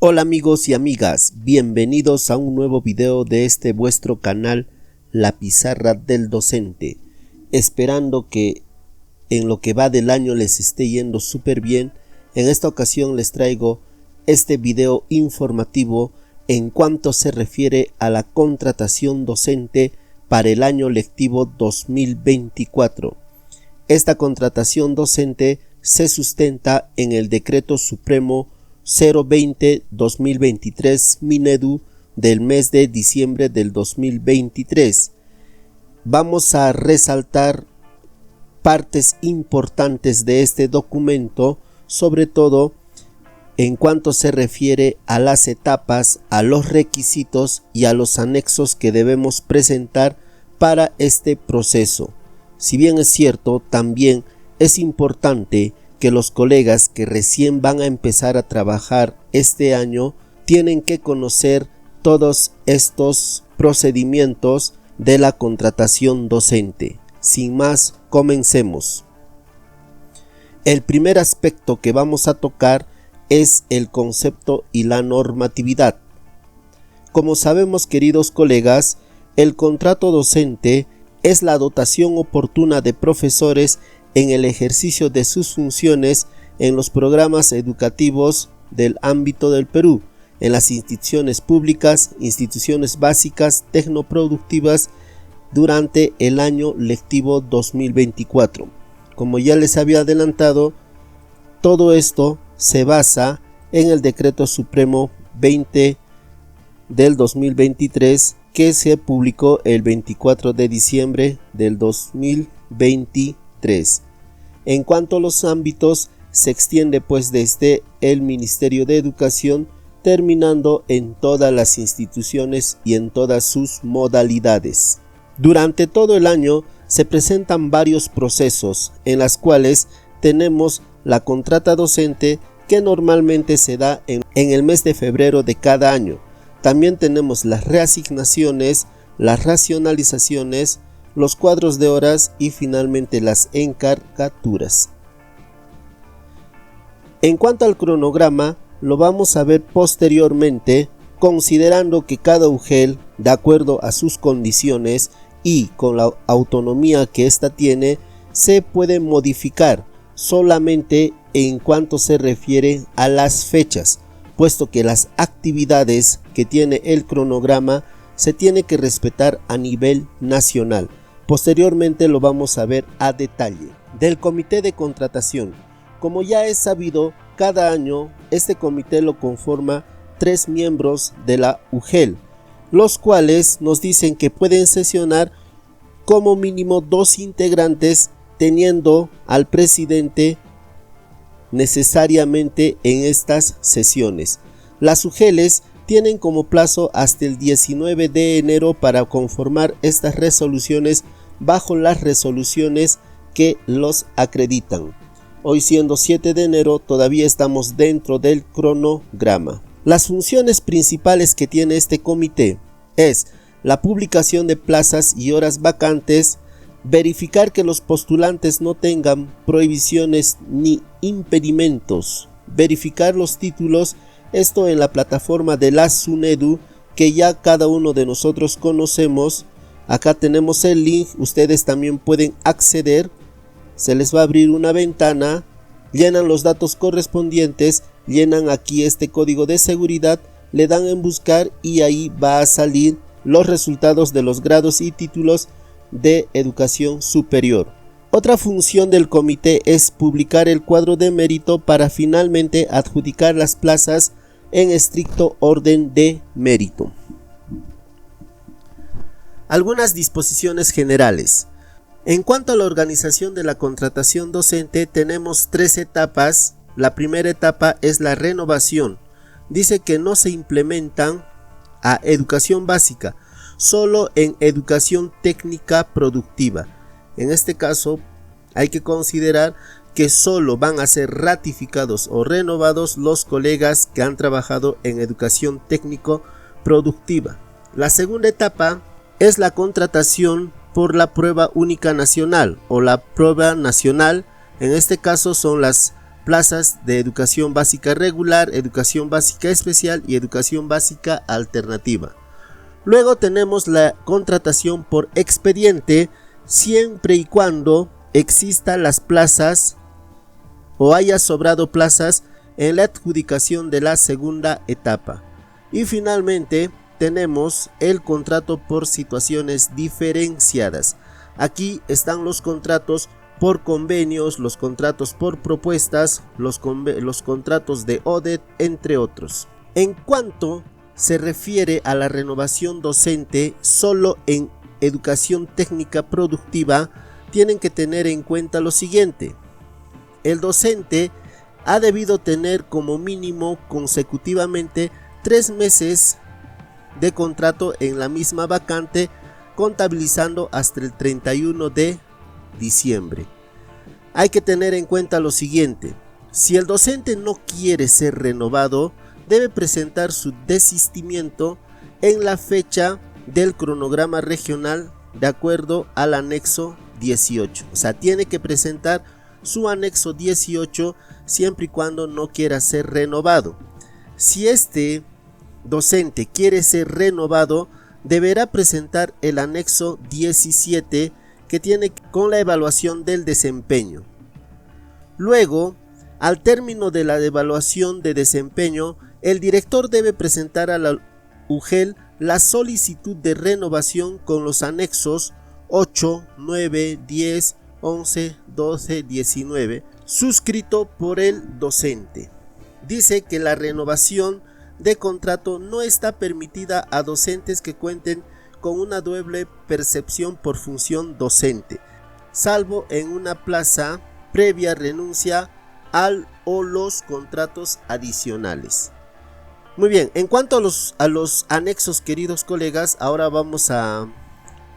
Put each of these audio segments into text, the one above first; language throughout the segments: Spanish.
Hola amigos y amigas, bienvenidos a un nuevo video de este vuestro canal La Pizarra del Docente, esperando que en lo que va del año les esté yendo súper bien. En esta ocasión les traigo este video informativo en cuanto se refiere a la contratación docente para el año lectivo 2024. Esta contratación docente se sustenta en el Decreto Supremo 020-2023 Minedu del mes de diciembre del 2023. Vamos a resaltar partes importantes de este documento, sobre todo en cuanto se refiere a las etapas, a los requisitos y a los anexos que debemos presentar para este proceso. Si bien es cierto, también es importante que los colegas que recién van a empezar a trabajar este año tienen que conocer todos estos procedimientos de la contratación docente. Sin más, comencemos. El primer aspecto que vamos a tocar es el concepto y la normatividad. Como sabemos, queridos colegas, el contrato docente es la dotación oportuna de profesores en el ejercicio de sus funciones en los programas educativos del ámbito del Perú, en las instituciones públicas, instituciones básicas, tecnoproductivas, durante el año lectivo 2024. Como ya les había adelantado, todo esto se basa en el Decreto Supremo 20 del 2023 que se publicó el 24 de diciembre del 2023. En cuanto a los ámbitos, se extiende pues desde el Ministerio de Educación, terminando en todas las instituciones y en todas sus modalidades. Durante todo el año se presentan varios procesos en los cuales tenemos la contrata docente, que normalmente se da en el mes de febrero de cada año. También tenemos las reasignaciones, las racionalizaciones, los cuadros de horas y finalmente las encargaturas. En cuanto al cronograma, lo vamos a ver posteriormente, considerando que cada UGEL, de acuerdo a sus condiciones y con la autonomía que ésta tiene, se puede modificar solamente en cuanto se refiere a las fechas, puesto que las actividades que tiene el cronograma se tiene que respetar a nivel nacional. Posteriormente lo vamos a ver a detalle. Del comité de contratación. Como ya es sabido, cada año este comité lo conforma 3 miembros de la UGEL, los cuales nos dicen que pueden sesionar como mínimo 2 integrantes, teniendo al presidente necesariamente en estas sesiones. Las UGELes tienen como plazo hasta el 19 de enero para conformar estas resoluciones bajo las resoluciones que los acreditan. Hoy, siendo 7 de enero, todavía estamos dentro del cronograma. Las funciones principales que tiene este comité es la publicación de plazas y horas vacantes, verificar que los postulantes no tengan prohibiciones ni impedimentos, verificar los títulos, esto en la plataforma de la SUNEDU, que ya cada uno de nosotros conocemos. Acá tenemos el link, ustedes también pueden acceder, se les va a abrir una ventana, llenan los datos correspondientes, llenan aquí este código de seguridad, le dan en buscar y ahí va a salir los resultados de los grados y títulos de educación superior. Otra función del comité es publicar el cuadro de mérito para finalmente adjudicar las plazas en estricto orden de mérito. Algunas disposiciones generales. En cuanto a la organización de la contratación docente, tenemos 3 etapas. La primera etapa es la renovación. Dice que no se implementan a educación básica, solo en educación técnica productiva. En este caso, hay que considerar que solo van a ser ratificados o renovados los colegas que han trabajado en educación técnico productiva. La segunda etapa es la contratación por la prueba única nacional o la prueba nacional. En este caso son las plazas de educación básica regular, educación básica especial y educación básica alternativa. Luego tenemos la contratación por expediente, siempre y cuando existan las plazas o haya sobrado plazas en la adjudicación de la segunda etapa. Y finalmente tenemos el contrato por situaciones diferenciadas. Aquí están los contratos por convenios, los contratos por propuestas, los contratos de ODET, entre otros. En cuanto se refiere a la renovación docente, solo en educación técnica productiva tienen que tener en cuenta lo siguiente: el docente ha debido tener como mínimo consecutivamente 3 meses de contrato en la misma vacante, contabilizando hasta el 31 de diciembre. Hay que tener en cuenta lo siguiente: si el docente no quiere ser renovado, debe presentar su desistimiento en la fecha del cronograma regional de acuerdo al anexo 18. O sea, tiene que presentar su anexo 18 siempre y cuando no quiera ser renovado. Si este docente quiere ser renovado, deberá presentar el anexo 17 que tiene con la evaluación del desempeño. Luego, al término de la evaluación de desempeño, el director debe presentar a la UGEL la solicitud de renovación con los anexos 8, 9, 10, 11, 12, 19, suscrito por el docente. Dice que la renovación de contrato no está permitida a docentes que cuenten con una doble percepción por función docente, salvo en una plaza previa renuncia al o los contratos adicionales. Muy bien, en cuanto a los anexos, queridos colegas, ahora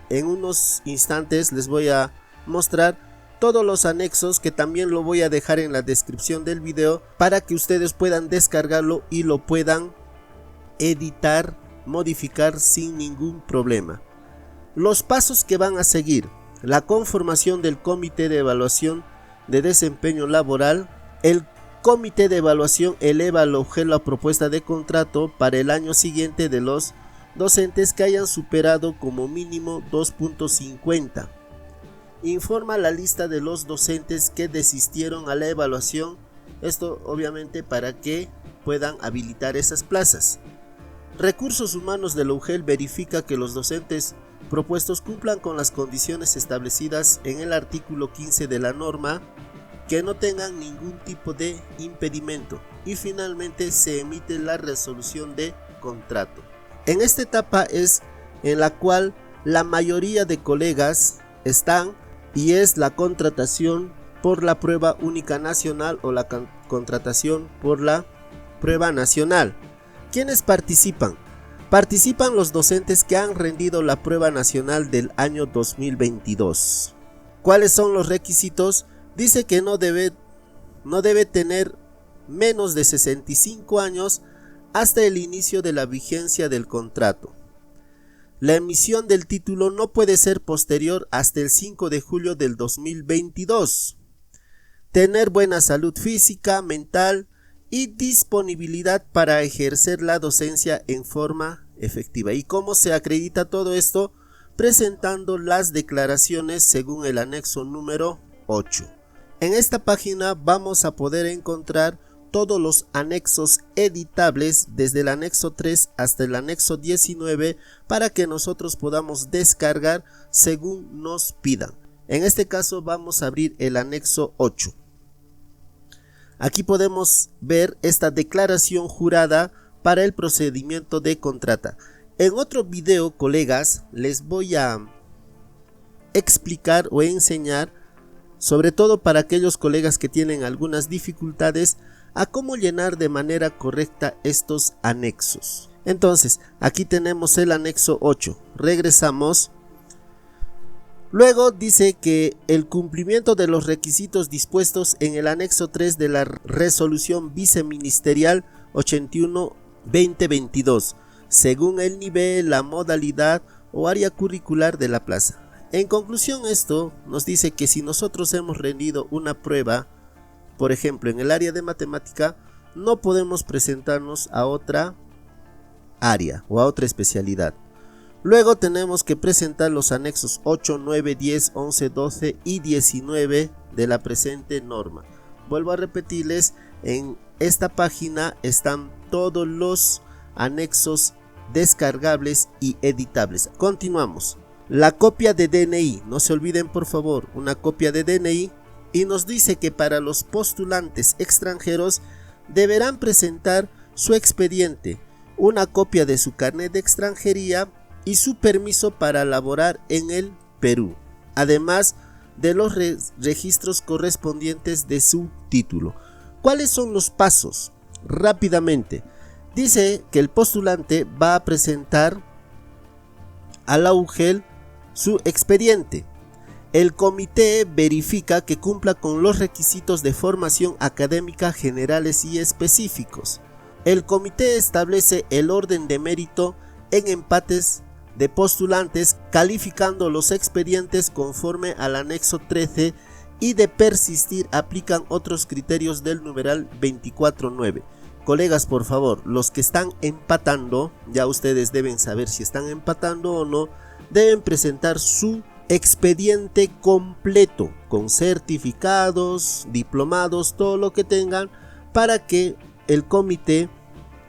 en unos instantes les voy a mostrar todos los anexos, que también lo voy a dejar en la descripción del video para que ustedes puedan descargarlo y lo puedan editar, modificar sin ningún problema. Los pasos que van a seguir: la conformación del comité de evaluación de desempeño laboral. El comité de evaluación eleva al UGEL la propuesta de contrato para el año siguiente de los docentes que hayan superado como mínimo 2.50. Informa la lista de los docentes que desistieron a la evaluación, esto obviamente para que puedan habilitar esas plazas. Recursos humanos de la UGEL verifica que los docentes propuestos cumplan con las condiciones establecidas en el artículo 15 de la norma, que no tengan ningún tipo de impedimento, y finalmente se emite la resolución de contrato. En esta etapa es en la cual la mayoría de colegas están, y es la contratación por la prueba única nacional o la contratación por la prueba nacional. ¿Quiénes participan? Participan los docentes que han rendido la prueba nacional del año 2022. ¿Cuáles son los requisitos? Dice que no debe tener menos de 65 años hasta el inicio de la vigencia del contrato. La emisión del título no puede ser posterior hasta el 5 de julio del 2022. Tener buena salud física, mental y disponibilidad para ejercer la docencia en forma efectiva. ¿Y cómo se acredita todo esto? Presentando las declaraciones según el anexo número 8. En esta página vamos a poder encontrar todos los anexos editables desde el anexo 3 hasta el anexo 19 para que nosotros podamos descargar según nos pidan. En este caso vamos a abrir el anexo 8. Aquí podemos ver esta declaración jurada para el procedimiento de contrata. En otro video, colegas, les voy a explicar o enseñar, sobre todo para aquellos colegas que tienen algunas dificultades, a cómo llenar de manera correcta estos anexos. Entonces, aquí tenemos el anexo 8. Regresamos. Luego dice que el cumplimiento de los requisitos dispuestos en el anexo 3 de la resolución viceministerial 81-2022, según el nivel, la modalidad o área curricular de la plaza. En conclusión, esto nos dice que si nosotros hemos rendido una prueba Por ejemplo, en el área de matemática no podemos presentarnos a otra área o a otra especialidad. Luego tenemos que presentar los anexos 8, 9, 10, 11, 12 y 19 de la presente norma. Vuelvo a repetirles, en esta página están todos los anexos descargables y editables. Continuamos. La copia de DNI, no se olviden por favor, una copia de DNI, y nos dice que para los postulantes extranjeros deberán presentar su expediente, una copia de su carnet de extranjería y su permiso para laborar en el Perú, además de los registros correspondientes de su título. ¿Cuáles son los pasos? Rápidamente, dice que el postulante va a presentar a la UGEL su expediente. El comité verifica que cumpla con los requisitos de formación académica generales y específicos. El comité establece el orden de mérito en empates de postulantes, calificando los expedientes conforme al anexo 13, y de persistir aplican otros criterios del numeral 24.9. Colegas, por favor, los que están empatando, ya ustedes deben saber si están empatando o no, deben presentar su expediente completo con certificados, diplomados, todo lo que tengan, para que el comité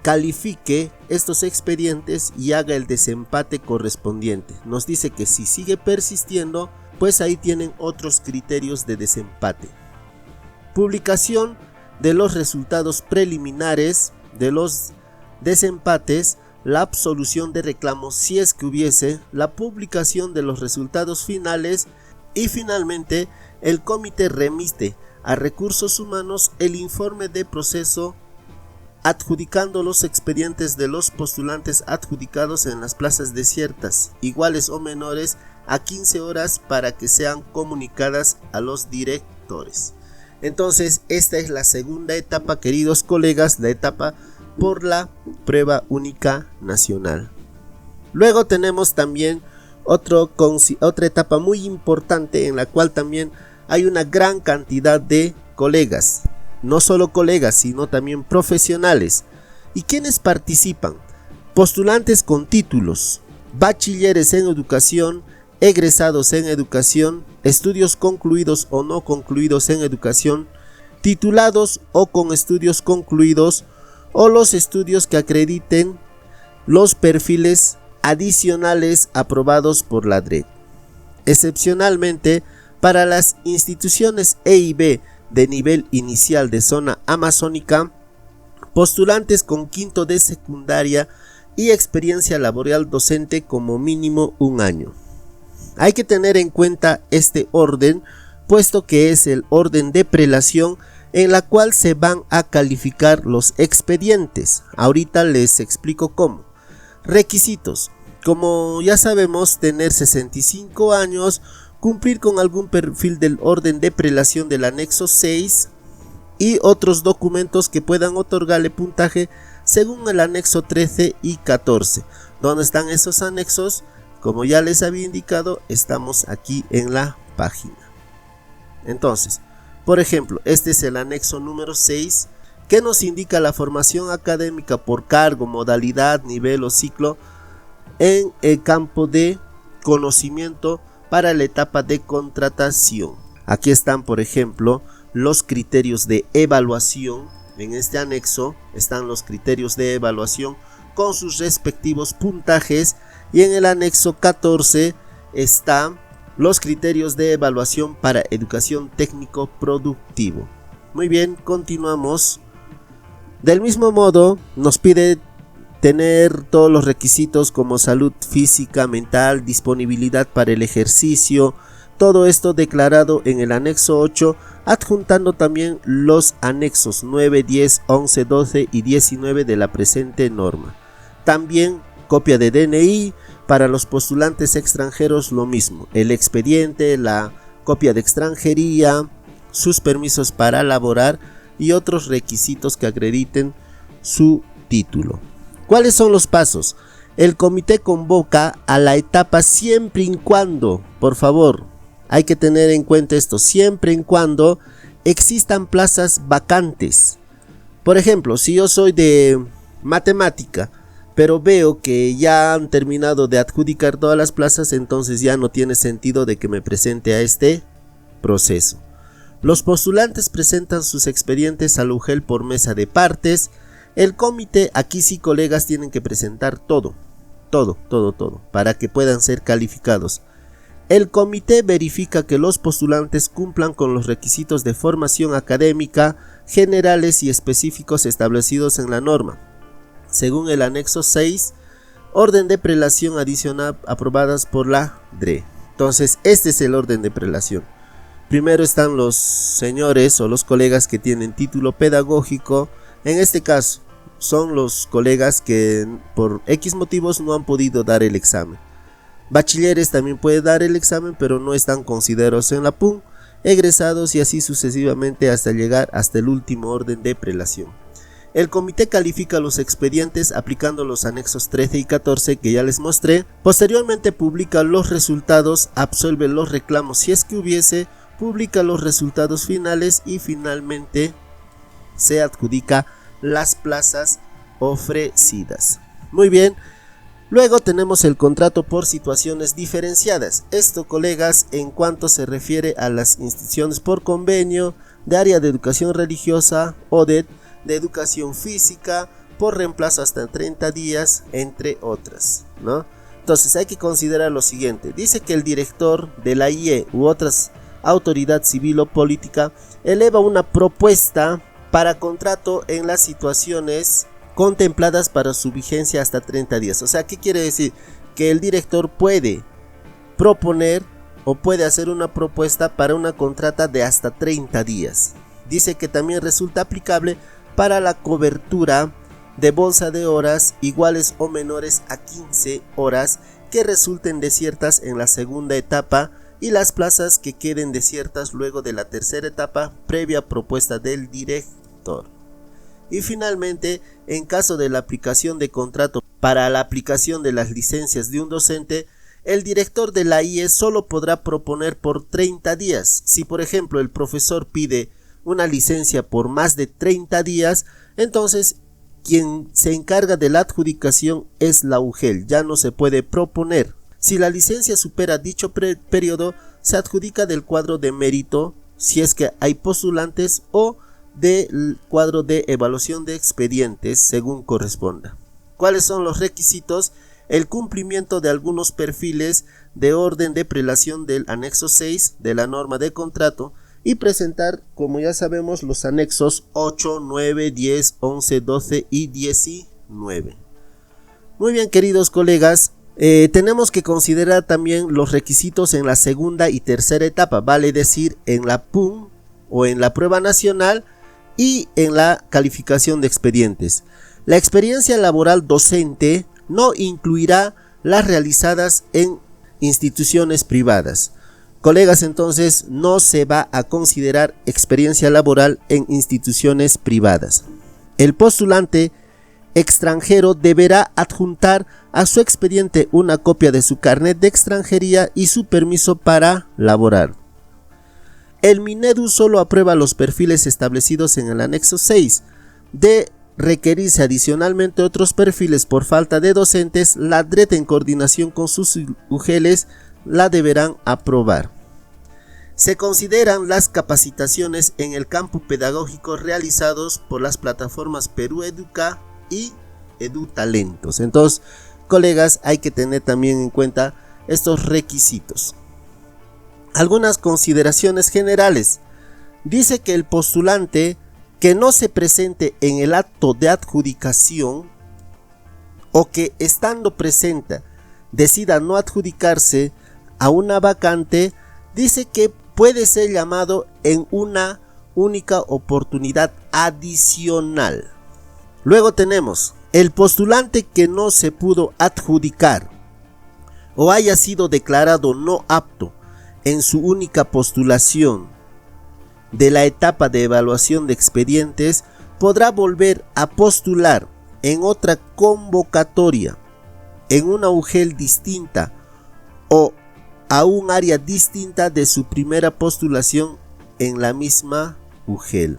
califique estos expedientes y haga el desempate correspondiente. Nos dice que si sigue persistiendo, pues ahí tienen otros criterios de desempate. Publicación de los resultados preliminares de los desempates, la absolución de reclamos si es que hubiese, la publicación de los resultados finales y finalmente el comité remite a Recursos Humanos el informe de proceso adjudicando los expedientes de los postulantes adjudicados en las plazas desiertas, iguales o menores a 15 horas para que sean comunicadas a los directores. Entonces, esta es la segunda etapa, queridos colegas, la etapa por la prueba única nacional. Luego tenemos también otra etapa muy importante en la cual también hay una gran cantidad de colegas. No solo colegas, sino también profesionales. ¿Y quiénes participan? Postulantes con títulos, bachilleres en educación, egresados en educación, estudios concluidos o no concluidos en educación, titulados o con estudios concluidos, o los estudios que acrediten los perfiles adicionales aprobados por la DRED. Excepcionalmente, para las instituciones E y B de nivel inicial de zona amazónica, postulantes con quinto de secundaria y experiencia laboral docente como mínimo 1 año. Hay que tener en cuenta este orden, puesto que es el orden de prelación en la cual se van a calificar los expedientes. Ahorita les explico cómo. Requisitos: como ya sabemos, tener 65 años, cumplir con algún perfil del orden de prelación del anexo 6 y otros documentos que puedan otorgarle puntaje según el anexo 13 y 14. ¿Dónde están esos anexos? Como ya les había indicado, estamos aquí en la página. Entonces, por ejemplo, este es el anexo número 6, que nos indica la formación académica por cargo, modalidad, nivel o ciclo en el campo de conocimiento para la etapa de contratación. Aquí están, por ejemplo, los criterios de evaluación. En este anexo están los criterios de evaluación con sus respectivos puntajes, y en el anexo 14 están los criterios de evaluación para educación técnico productivo. Muy bien, continuamos. Del mismo modo, nos pide tener todos los requisitos como salud física, mental, disponibilidad para el ejercicio, todo esto declarado en el anexo 8, adjuntando también los anexos 9, 10, 11, 12 y 19 de la presente norma. También copia de DNI. Para los postulantes extranjeros lo mismo, el expediente, la copia de extranjería, sus permisos para laborar y otros requisitos que acrediten su título. ¿Cuáles son los pasos? El comité convoca a la etapa siempre y cuando, por favor, hay que tener en cuenta esto, siempre y cuando existan plazas vacantes. Por ejemplo, si yo soy de matemática, pero veo que ya han terminado de adjudicar todas las plazas, entonces ya no tiene sentido de que me presente a este proceso. Los postulantes presentan sus expedientes al UGEL por mesa de partes. El comité, aquí sí, colegas, tienen que presentar todo, para que puedan ser calificados. El comité verifica que los postulantes cumplan con los requisitos de formación académica generales y específicos establecidos en la norma, según el anexo 6, orden de prelación adicional aprobadas por la DRE. Entonces, este es el orden de prelación. Primero están los señores o los colegas que tienen título pedagógico. En este caso, son los colegas que por X motivos no han podido dar el examen. Bachilleres también pueden dar el examen, pero no están considerados en la PUN, egresados y así sucesivamente hasta llegar hasta el último orden de prelación. El comité califica los expedientes aplicando los anexos 13 y 14 que ya les mostré. Posteriormente publica los resultados, absuelve los reclamos si es que hubiese, publica los resultados finales y finalmente se adjudica las plazas ofrecidas. Muy bien. Luego tenemos el contrato por situaciones diferenciadas. Esto, colegas, en cuanto se refiere a las instituciones por convenio, de área de educación religiosa o de educación física, por reemplazo hasta 30 días, entre otras, ¿no? Entonces hay que considerar lo siguiente. Dice que el director de la IE u otras autoridad civil o política eleva una propuesta para contrato en las situaciones contempladas para su vigencia hasta 30 días. O sea, ¿qué quiere decir? Que el director puede proponer o puede hacer una propuesta para una contrata de hasta 30 días. Dice que también resulta aplicable para la cobertura de bolsa de horas iguales o menores a 15 horas que resulten desiertas en la segunda etapa y las plazas que queden desiertas luego de la tercera etapa previa propuesta del director. Y finalmente, en caso de la aplicación de contrato para la aplicación de las licencias de un docente, el director de la IE solo podrá proponer por 30 días. Si por ejemplo el profesor pide una licencia por más de 30 días, entonces quien se encarga de la adjudicación es la UGEL, ya no se puede proponer. Si la licencia supera dicho periodo, se adjudica del cuadro de mérito, si es que hay postulantes, o del cuadro de evaluación de expedientes, según corresponda. ¿Cuáles son los requisitos? El cumplimiento de algunos perfiles de orden de prelación del anexo 6 de la norma de contrato y presentar, como ya sabemos, los anexos 8, 9, 10, 11, 12 y 19. Muy bien, queridos colegas, tenemos que considerar también los requisitos en la segunda y tercera etapa, vale decir, en la PUN o en la prueba nacional y en la calificación de expedientes. La experiencia laboral docente no incluirá las realizadas en instituciones privadas. Colegas, entonces no se va a considerar experiencia laboral en instituciones privadas. El postulante extranjero deberá adjuntar a su expediente una copia de su carnet de extranjería y su permiso para laborar. El Minedu solo aprueba los perfiles establecidos en el anexo 6. De requerirse adicionalmente otros perfiles por falta de docentes, la DRE en coordinación con sus UGELes la deberán aprobar. Se consideran las capacitaciones en el campo pedagógico realizados por las plataformas Perú Educa y EduTalentos. Entonces, colegas, hay que tener también en cuenta estos requisitos. Algunas consideraciones generales. Dice que el postulante que no se presente en el acto de adjudicación o que estando presente decida no adjudicarse a una vacante, dice que puede ser llamado en una única oportunidad adicional. Luego tenemos el postulante que no se pudo adjudicar o haya sido declarado no apto en su única postulación de la etapa de evaluación de expedientes, podrá volver a postular en otra convocatoria, en una UGEL distinta o a un área distinta de su primera postulación en la misma UGEL.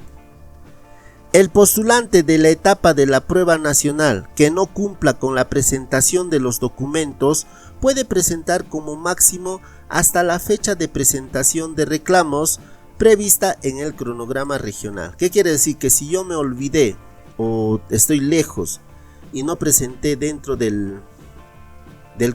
El postulante de la etapa de la prueba nacional que no cumpla con la presentación de los documentos puede presentar como máximo hasta la fecha de presentación de reclamos prevista en el cronograma regional. ¿Qué quiere decir? Que si yo me olvidé o estoy lejos y no presenté dentro del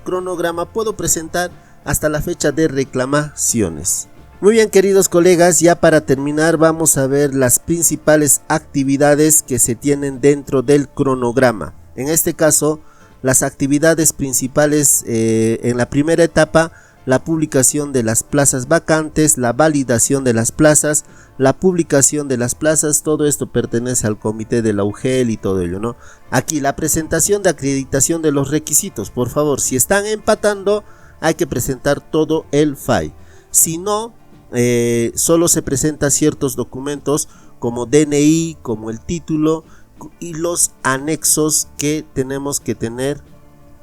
cronograma, puedo presentar hasta la fecha de reclamaciones. Muy bien, queridos colegas, ya para terminar vamos a ver las principales actividades que se tienen dentro del cronograma. En este caso, las actividades principales en la primera etapa: la publicación de las plazas vacantes, la validación de las plazas, la publicación de las plazas. Todo esto pertenece al comité de la UGEL y todo ello, ¿no? Aquí la presentación de acreditación de los requisitos. Por favor, si están empatando, hay que presentar todo el FAI. Si no, solo se presenta ciertos documentos como DNI, como el título y los anexos que tenemos que tener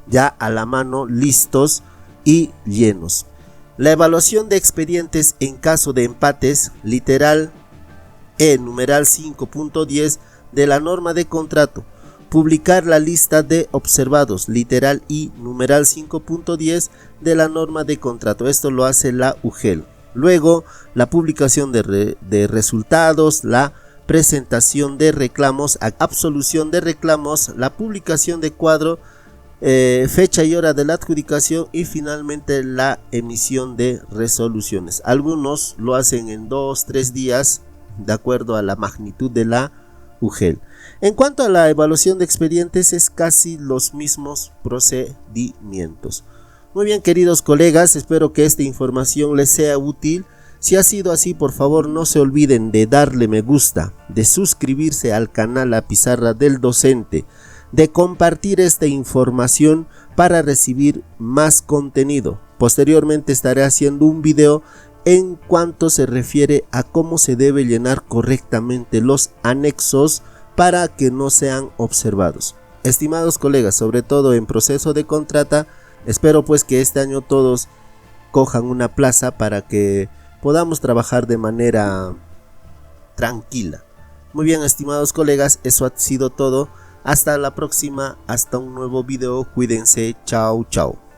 ya a la mano, listos y llenos. La evaluación de expedientes en caso de empates, literal E, numeral 5.10 de la norma de contrato. Publicar la lista de observados, literal I, numeral 5.10 de la norma de contrato. Esto lo hace la UGEL. Luego, la publicación de resultados, la presentación de reclamos, absolución de reclamos, la publicación de cuadro, fecha y hora de la adjudicación y finalmente la emisión de resoluciones. Algunos lo hacen en 2-3 días de acuerdo a la magnitud de la UGEL. En cuanto a la evaluación de expedientes, es casi los mismos procedimientos. Muy bien, queridos colegas, espero que esta información les sea útil. Si ha sido así, por favor no se olviden de darle me gusta, de suscribirse al canal La Pizarra del Docente, de compartir esta información para recibir más contenido. Posteriormente estaré haciendo un video en cuanto se refiere a cómo se debe llenar correctamente los anexos para que no sean observados. Estimados colegas, sobre todo en proceso de contrata, espero pues que este año todos cojan una plaza para que podamos trabajar de manera tranquila. Muy bien, estimados colegas, eso ha sido todo. Hasta la próxima, hasta un nuevo video. Cuídense, chao, chao.